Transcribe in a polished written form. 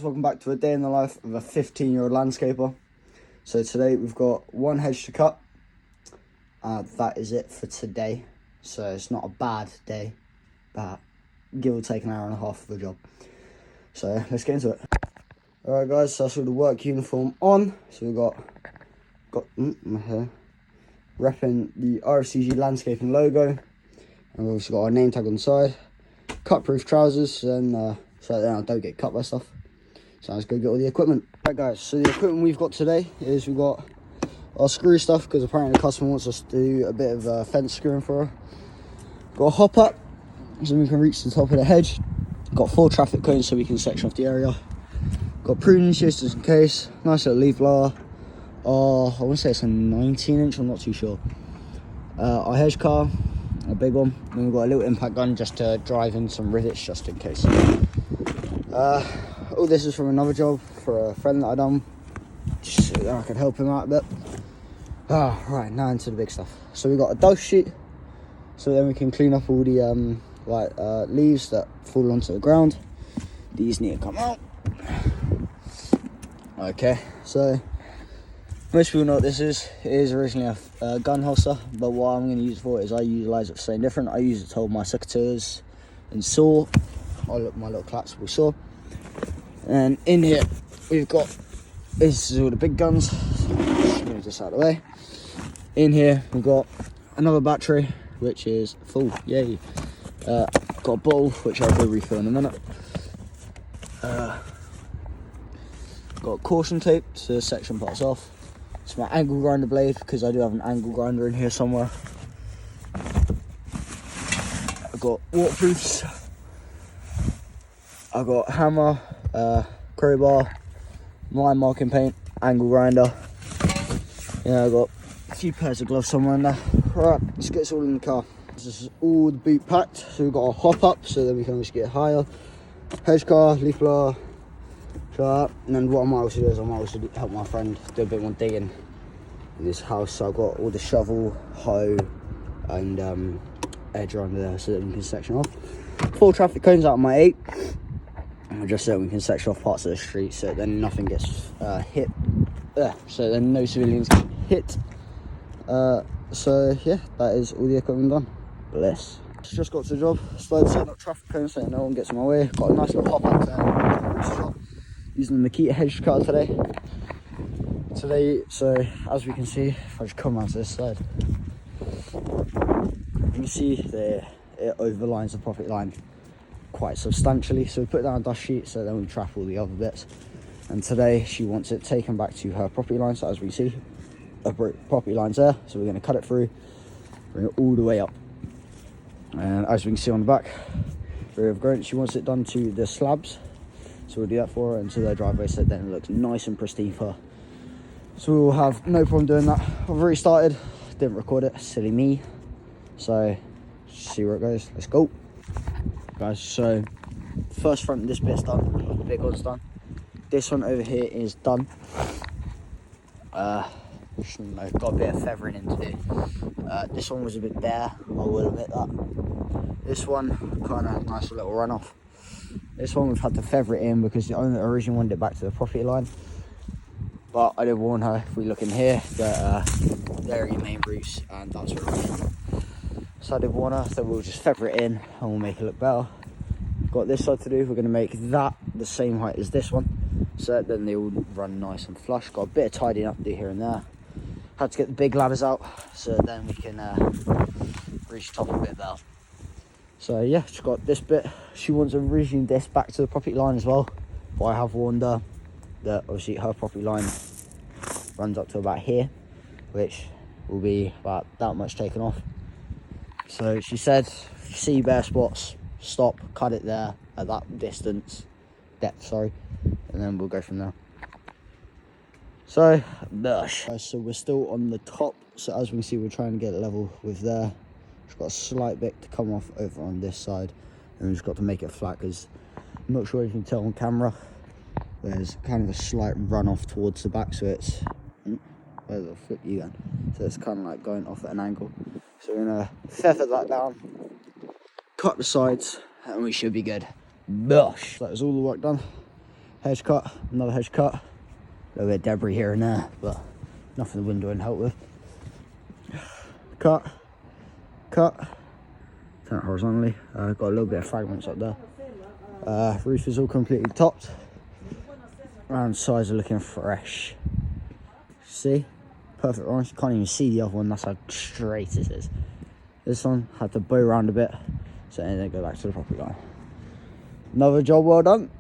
Welcome back to a day in the life of a 15-year-old landscaper. So today we've got one hedge to cut. That is it for today. So it's not a bad day, but give or take an hour and a half for the job. So let's get into it. Alright guys, so that's all the work uniform on. So we've got my hair, repping the RFCG landscaping logo. And we've also got our name tag on the side. Cut-proof trousers, and so that I don't get cut by stuff. So let's go get all the equipment. Right guys, so the equipment we've got today is we've got our screw stuff, because apparently the customer wants us to do a bit of fence screwing for her. Got a hop up so we can reach the top of the hedge. Got 4 traffic cones so we can section off the area. Got pruning shears just in case. Nice little leaf blower. I want to say it's a 19-inch, I'm not too sure. Our hedge car, a big one. Then we've got a little impact gun just to drive in some rivets just in case. All this is from another job for a friend that I done, just so that I could help him out a bit. Right, now into the big stuff. So we got a dust sheet, so then we can clean up all the leaves that fall onto the ground. These need to come out. Okay, so most people know what this is. It is originally a gun holster, but what I'm going to use it for is I utilise it for something different. I use it to hold my secateurs and saw. My little collapsible saw. And in here we've got, this is all the big guns. Move this out of the way. In here we've got another battery which is full, yay. Got a bottle which I'll go refill in a minute. Got caution tape to section parts off. It's my angle grinder blade, because I do have an angle grinder in here somewhere. I've got waterproofs. I've got hammer, crowbar, line marking paint, angle grinder. Yeah, I've got a few pairs of gloves somewhere in there. Right, let's get this all in the car. This is all the boot packed, so we've got a hop up, so then we can just get higher. Hedge car, leaf blower, and then what I might also do is I might also help my friend do a bit more digging in this house. So I've got all the shovel, hoe, and edger under there, so that we can section off. 4 traffic cones out of my 8. Just so we can section off parts of the street, so then nothing gets hit. So then no civilians get hit. So yeah, that is all the equipment done. Bless. Just got to the job. Started setting up traffic cones so no one gets in my way. Got a nice little hop up there. Using the Makita hedge cutter today. So as we can see, if I just come around to this side, you can see there it overlines the property line quite substantially. So we put down a dust sheet, so then we trap all the other bits. And today she wants it taken back to her property line. So as we see, her property line's there, so we're going to cut it through, bring it all the way up. And as we can see on the back, she wants it done to the slabs, so we'll do that for her, and to their driveway, so then it looks nice and pristine for her. So we'll have no problem doing that. I've already started, didn't record it, silly me. So see where it goes. Let's go, guys. So first front of this bit's done, the big one's done. This one over here is done. I've got a bit of feathering in to do. This one was a bit bare, I will admit that. This one kind of had a nice little runoff. This one we've had to feather it in because the owner originally wanted it back to the property line. But I did warn her, if we look in here, that there are your main roofs, and that's where we're going. So I did warn her that we'll just feather it in and we'll make it look better. Got this side to do. We're going to make that the same height as this one, so that then they all run nice and flush. Got a bit of tidying up to do here and there. Had to get the big ladders out, so then we can reach the top a bit better. So yeah, she's got this bit. She wants originally this back to the property line as well, but I have warned her that obviously her property line runs up to about here, which will be about that much taken off. So she said, if you see bare spots, stop, cut it there at that depth, and then we'll go from there. So we're still on the top, so as we can see, we're trying to get it level with there. Just got a slight bit to come off over on this side, and we've just got to make it flat, because I'm not sure if you can tell on camera, there's kind of a slight run off towards the back, so it's where the flip you going, so it's kind of like going off at an angle. So we're gonna feather that down, cut the sides, and we should be good. Bosh! That was all the work done. Hedge cut, another hedge cut. A little bit of debris here and there, but nothing the wind wouldn't help with. Cut, cut. Turn it horizontally. Got a little bit of fragments up there. Roof is all completely topped. Round sides are looking fresh. See? Perfect orange. You can't even see the other one, that's how straight it is. This one had to bow around a bit, so then they go back to the property line. Another job well done.